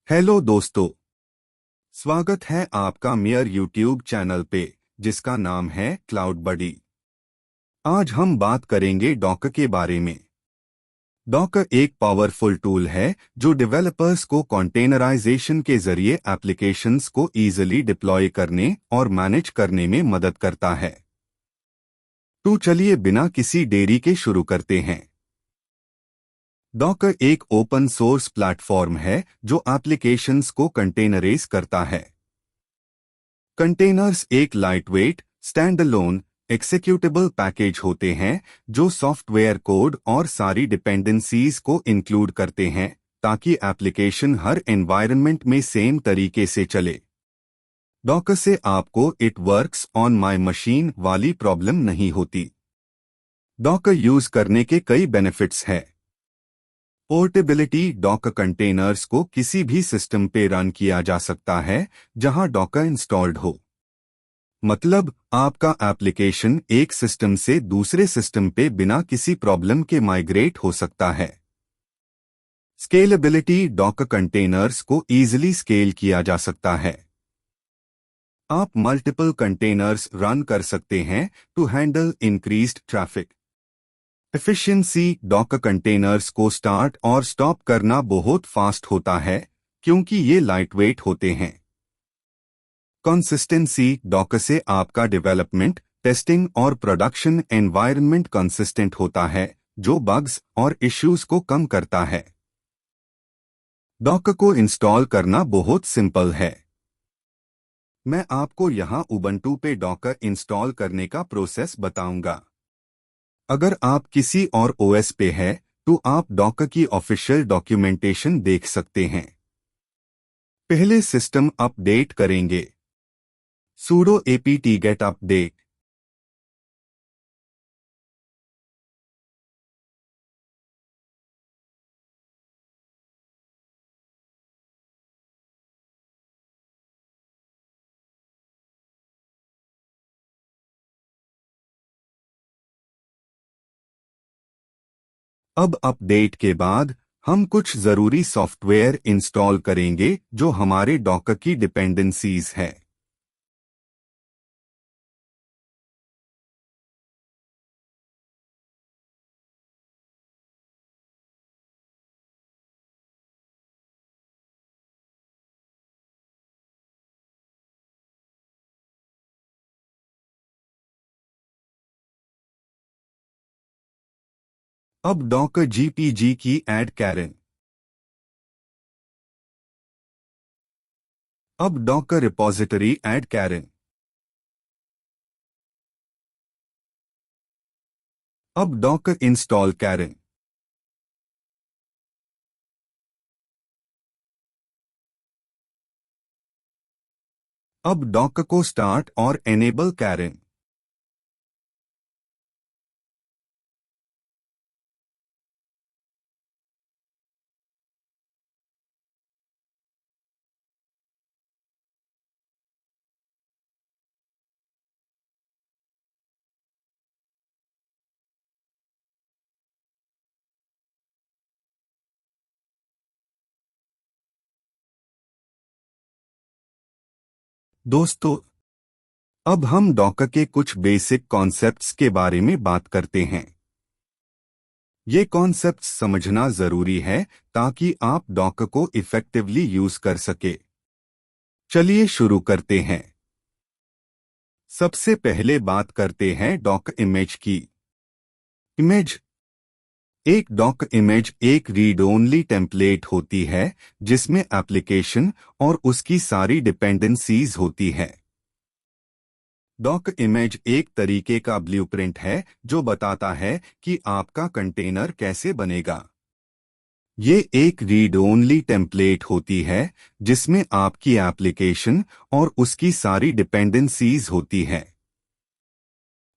Hello दोस्तों, स्वागत है आपका मेयर यूट्यूब चैनल पे जिसका नाम है क्लाउड बडी। आज हम बात करेंगे डॉकर के बारे में। डॉकर एक पावरफुल टूल है जो डेवलपर्स को कंटेनराइजेशन के जरिए एप्लीकेशंस को इजीली डिप्लॉय करने और मैनेज करने में मदद करता है। तो चलिए बिना किसी देरी के शुरू करते हैं। डॉकर एक ओपन सोर्स प्लेटफॉर्म है जो एप्लीकेशंस को कंटेनराइज करता है। कंटेनर्स एक लाइटवेट, स्टैंडअलोन, एक्जीक्यूटेबल पैकेज होते हैं जो सॉफ्टवेयर कोड और सारी डिपेंडेंसीज को इंक्लूड करते हैं ताकि एप्लीकेशन हर एनवायरनमेंट में सेम तरीके से चले। डॉकर से आपको it works on my machine वाली प्रॉब्लम नहीं होती। डॉकर यूज करने के कई बेनिफिट्स हैं। पोर्टेबिलिटी, डॉकर कंटेनर्स को किसी भी सिस्टम पे रन किया जा सकता है जहां डॉकर इंस्टॉल्ड हो। मतलब आपका एप्लीकेशन एक सिस्टम से दूसरे सिस्टम पे बिना किसी प्रॉब्लम के माइग्रेट हो सकता है। स्केलेबिलिटी, डॉकर कंटेनर्स को इजीली स्केल किया जा सकता है। आप मल्टीपल कंटेनर्स रन कर सकते हैं to handle increased traffic. Efficiency, docker containers को स्टार्ट और स्टॉप करना बहुत फास्ट होता है क्योंकि ये लाइटवेट होते हैं। कंसिस्टेंसी, डॉकर से आपका डेवलपमेंट, टेस्टिंग और प्रोडक्शन एनवायरनमेंट कंसिस्टेंट होता है जो बग्स और इश्यूज को कम करता है। डॉकर को इंस्टॉल करना बहुत सिंपल है। मैं आपको यहां उबंटू पे डॉकर इंस्टॉल करने का प्रोसेस बताऊंगा। अगर आप किसी और ओएस पे है तो आप डॉकर की ऑफिशियल डॉक्यूमेंटेशन देख सकते हैं। पहले सिस्टम अपडेट करेंगे। sudo apt get update। अब अपडेट के बाद हम कुछ जरूरी सॉफ्टवेयर इंस्टॉल करेंगे जो हमारे डॉकर की डिपेंडेंसीज है। अब डॉकर जीपीजी की ऐड करें। अब डॉकर रिपॉजिटरी ऐड करें। अब डॉकर इंस्टॉल करें। अब डॉकर को स्टार्ट और एनेबल करें। दोस्तों, अब हम डॉकर के कुछ बेसिक कॉन्सेप्ट्स के बारे में बात करते हैं। ये कॉन्सेप्ट्स समझना जरूरी है ताकि आप डॉकर को इफेक्टिवली यूज कर सके। चलिए शुरू करते हैं। सबसे पहले बात करते हैं डॉकर इमेज की। इमेज एक डॉकर इमेज एक रीड ओनली टेम्पलेट होती है जिसमें एप्लीकेशन और उसकी सारी डिपेंडेंसीज होती है। डॉकर इमेज एक तरीके का ब्लूप्रिंट है जो बताता है कि आपका कंटेनर कैसे बनेगा। ये एक रीड ओनली टेम्पलेट होती है जिसमें आपकी एप्लीकेशन और उसकी सारी डिपेंडेंसीज होती है।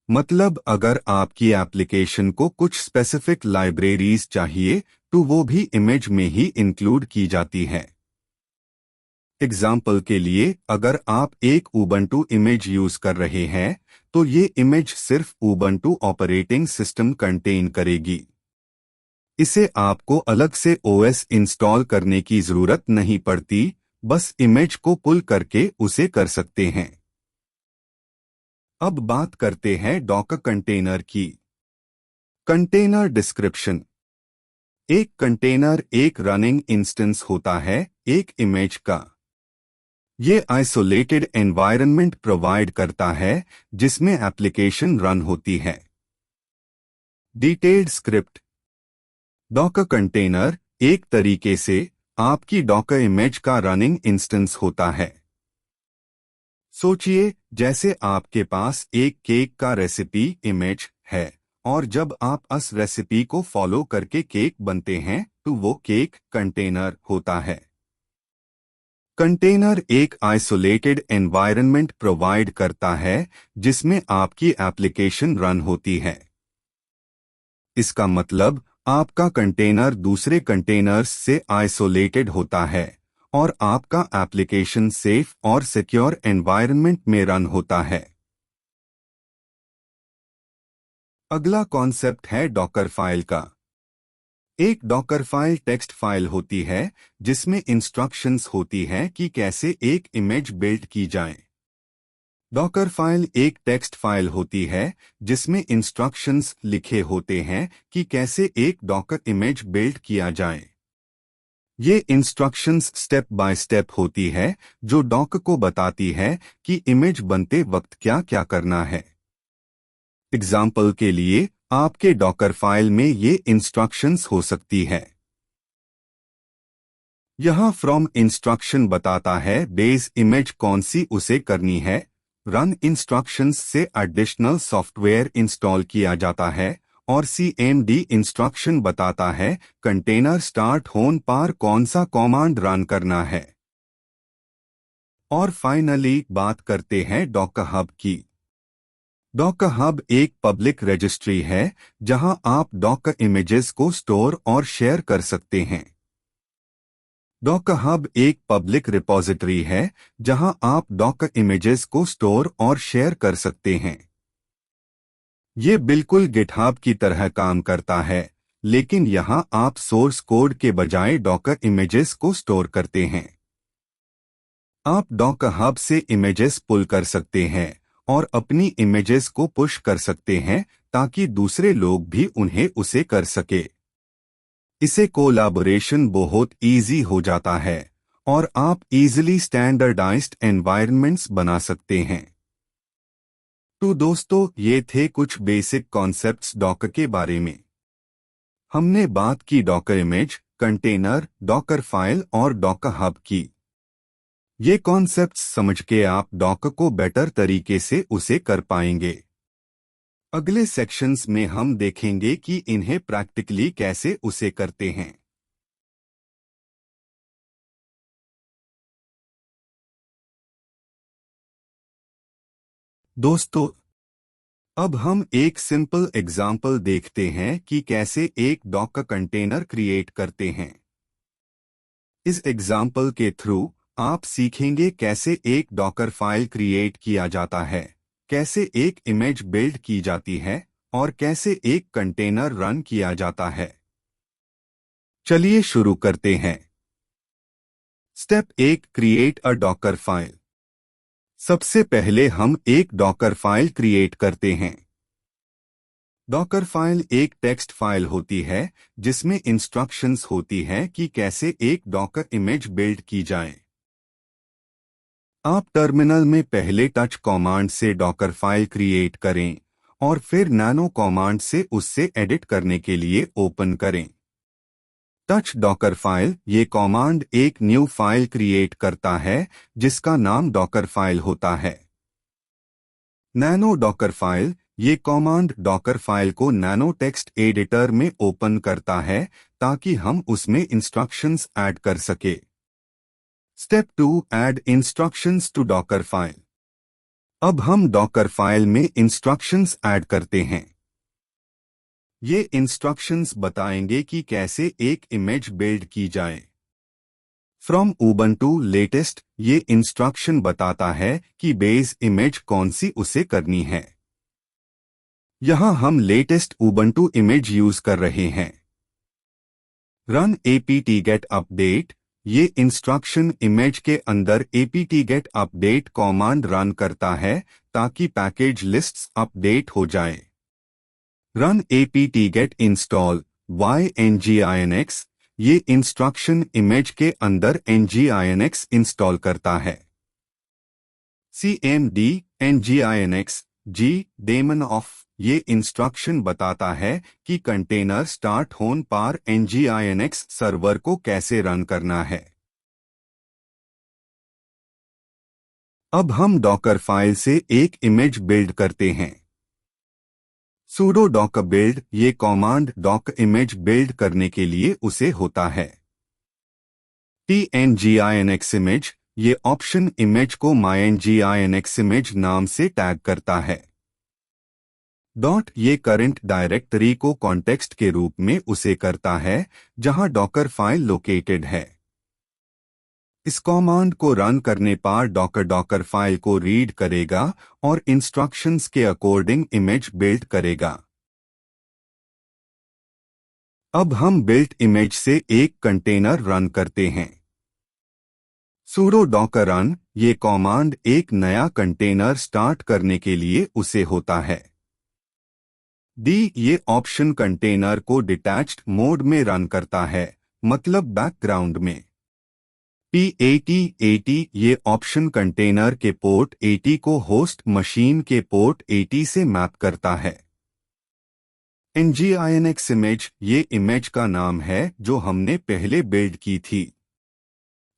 मतलब अगर आपकी एप्लीकेशन को कुछ स्पेसिफिक लाइब्रेरीज चाहिए तो वो भी इमेज में ही इंक्लूड की जाती है। एग्जाम्पल के लिए अगर आप एक उबंटू इमेज यूज कर रहे हैं तो ये इमेज सिर्फ उबंटू ऑपरेटिंग सिस्टम कंटेन करेगी। इसे आपको अलग से ओएस इंस्टॉल करने की जरूरत नहीं पड़ती, बस इमेज को पुल करके उसे कर सकते हैं। अब बात करते हैं डॉकर कंटेनर की। Container description. एक कंटेनर एक रनिंग इंस्टेंस होता है एक इमेज का। ये आइसोलेटेड एनवायरनमेंट प्रोवाइड करता है जिसमें एप्लीकेशन रन होती है। Detailed script. डॉकर कंटेनर एक तरीके से आपकी डॉकर इमेज का रनिंग इंस्टेंस होता है। सोचिए जैसे आपके पास एक केक का रेसिपी इमेज है और जब आप उस रेसिपी को फॉलो करके केक बनते हैं तो वो केक कंटेनर होता है। कंटेनर एक आइसोलेटेड एनवायरनमेंट प्रोवाइड करता है जिसमें आपकी एप्लीकेशन रन होती है। इसका मतलब आपका कंटेनर दूसरे कंटेनर्स से आइसोलेटेड होता है और आपका एप्लीकेशन सेफ और सिक्योर एनवायरनमेंट में रन होता है। अगला कॉन्सेप्ट है डॉकर फाइल का। एक डॉकर फाइल टेक्स्ट फाइल होती है जिसमें इंस्ट्रक्शंस होती हैं कि कैसे एक इमेज बिल्ड की जाए। डॉकर फाइल एक टेक्स्ट फाइल होती है जिसमें इंस्ट्रक्शंस लिखे होते हैं कि कैसे एक डॉकर इमेज बिल्ड किया जाए। ये इंस्ट्रक्शंस स्टेप बाय स्टेप होती है जो डॉकर को बताती है कि इमेज बनते वक्त क्या क्या करना है। एग्जाम्पल के लिए आपके डॉकर फाइल में ये इंस्ट्रक्शंस हो सकती है। यहाँ फ्रॉम इंस्ट्रक्शन बताता है बेस इमेज कौन सी उसे करनी है। रन इंस्ट्रक्शंस से एडिशनल सॉफ्टवेयर इंस्टॉल किया जाता है और CMD इंस्ट्रक्शन बताता है कंटेनर स्टार्ट होने पर कौन सा कमांड रन करना है। और फाइनली बात करते हैं डॉकर हब की। डॉकर हब एक पब्लिक रजिस्ट्री है जहां आप डॉकर इमेजेस को स्टोर और शेयर कर सकते हैं। डॉकर हब एक पब्लिक रिपॉजिटरी है जहां आप डॉकर इमेजेस को स्टोर और शेयर कर सकते हैं। ये बिल्कुल गिटहब की तरह काम करता है, लेकिन यहां आप सोर्स कोड के बजाय डॉकर इमेजेस को स्टोर करते हैं। आप डॉकर हब से इमेजेस पुल कर सकते हैं और अपनी इमेजेस को पुश कर सकते हैं ताकि दूसरे लोग भी उन्हें उसे कर सके। इसे कोलैबोरेशन बहुत इजी हो जाता है और आप इजीली स्टैंडर्डाइज्ड एनवायरनमेंट्स बना सकते हैं। तो दोस्तों ये थे कुछ बेसिक कॉन्सेप्ट्स डॉकर के बारे में। हमने बात की Docker image, container, Docker file और डॉकर हब की। ये कॉन्सेप्ट्स समझ के आप डॉकर को बेटर तरीके से उसे कर पाएंगे। अगले सेक्शंस में हम देखेंगे कि इन्हें प्रैक्टिकली कैसे उसे करते हैं। दोस्तों अब हम एक सिंपल एग्जाम्पल देखते हैं कि कैसे एक डॉकर कंटेनर क्रिएट करते हैं। इस एग्जाम्पल के थ्रू आप सीखेंगे कैसे एक डॉकर फाइल क्रिएट किया जाता है, कैसे एक इमेज बिल्ड की जाती है और कैसे एक कंटेनर रन किया जाता है। चलिए शुरू करते हैं। Step 1 create a Docker file. सबसे पहले हम एक डॉकर फाइल क्रिएट करते हैं। डॉकर फाइल एक टेक्स्ट फाइल होती है जिसमें इंस्ट्रक्शंस होती हैं कि कैसे एक डॉकर इमेज बिल्ड की जाए। आप टर्मिनल में पहले टच कमांड से डॉकर फाइल क्रिएट करें और फिर नैनो कमांड से उससे एडिट करने के लिए ओपन करें। टच डॉकर फाइल ये कमांड एक न्यू फाइल क्रिएट करता है जिसका नाम डॉकर फाइल होता है। नैनो डॉकर फाइल ये कमांड डॉकर फाइल को नैनो टेक्स्ट एडिटर में ओपन करता है ताकि हम उसमें इंस्ट्रक्शंस ऐड कर सके। Step 2 add instructions to docker file. अब हम डॉकर फाइल में इंस्ट्रक्शंस ऐड करते हैं। ये इंस्ट्रक्शंस बताएंगे कि कैसे एक इमेज बिल्ड की जाए। फ्रॉम उबंटू लेटेस्ट ये इंस्ट्रक्शन बताता है कि बेस इमेज कौन सी उसे करनी है। यहाँ हम लेटेस्ट उबंटू इमेज यूज कर रहे हैं। Run apt-get update. ये इंस्ट्रक्शन इमेज के अंदर apt-get अपडेट कमांड रन करता है ताकि पैकेज लिस्ट्स अपडेट हो जाए। Run apt-get install nginx। ये इंस्ट्रक्शन इमेज के अंदर nginx इंस्टॉल करता है। cmd nginx g daemon off. ये इंस्ट्रक्शन बताता है कि कंटेनर स्टार्ट होने पर nginx सर्वर को कैसे रन करना है। अब हम डॉकर फाइल से एक इमेज बिल्ड करते हैं। sudo docker build। ये कमांड डॉक इमेज बिल्ड करने के लिए उसे होता है। tnginx image. ये ऑप्शन इमेज को mynginx इमेज नाम से टैग करता है। डॉट ये करंट डायरेक्टरी को कॉन्टेक्स्ट के रूप में उसे करता है जहां डॉकर फाइल लोकेटेड है। इस कमांड को रन करने पर डॉकर फाइल को रीड करेगा और इंस्ट्रक्शंस के अकॉर्डिंग इमेज बिल्ड करेगा। अब हम बिल्ट इमेज से एक कंटेनर रन करते हैं। sudo docker run। ये कमांड एक नया कंटेनर स्टार्ट करने के लिए उसे होता है। ये ऑप्शन कंटेनर को डिटैच्ड मोड में रन करता है, मतलब बैकग्राउंड में। p8080। ये ऑप्शन कंटेनर के पोर्ट 80 को होस्ट मशीन के पोर्ट 80 से मैप करता है। nginx image. ये इमेज का नाम है जो हमने पहले बिल्ड की थी।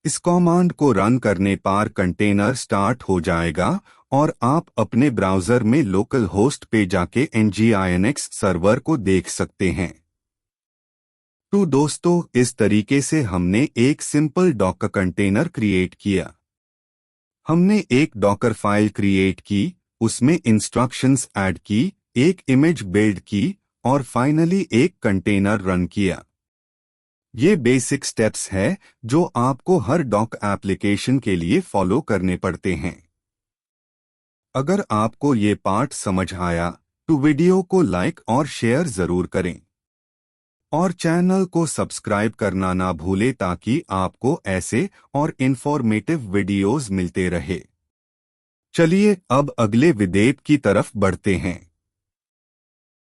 इस कमांड को रन करने पर कंटेनर स्टार्ट हो जाएगा और आप अपने ब्राउज़र में लोकल होस्ट पे जाके nginx सर्वर को देख सकते हैं। तो दोस्तों, इस तरीके से हमने एक सिंपल डॉकर कंटेनर क्रिएट किया। हमने एक डॉकर फाइल क्रिएट की, उसमें इंस्ट्रक्शंस ऐड की, एक इमेज बिल्ड की और फाइनली एक कंटेनर रन किया। ये बेसिक स्टेप्स है जो आपको हर डॉक एप्लीकेशन के लिए फॉलो करने पड़ते हैं। अगर आपको ये पार्ट समझ आया तो वीडियो को लाइक और शेयर जरूर करें और चैनल को सब्सक्राइब करना ना भूलें ताकि आपको ऐसे और इंफॉर्मेटिव वीडियोस मिलते रहे। चलिए अब अगले वीडियो की तरफ बढ़ते हैं।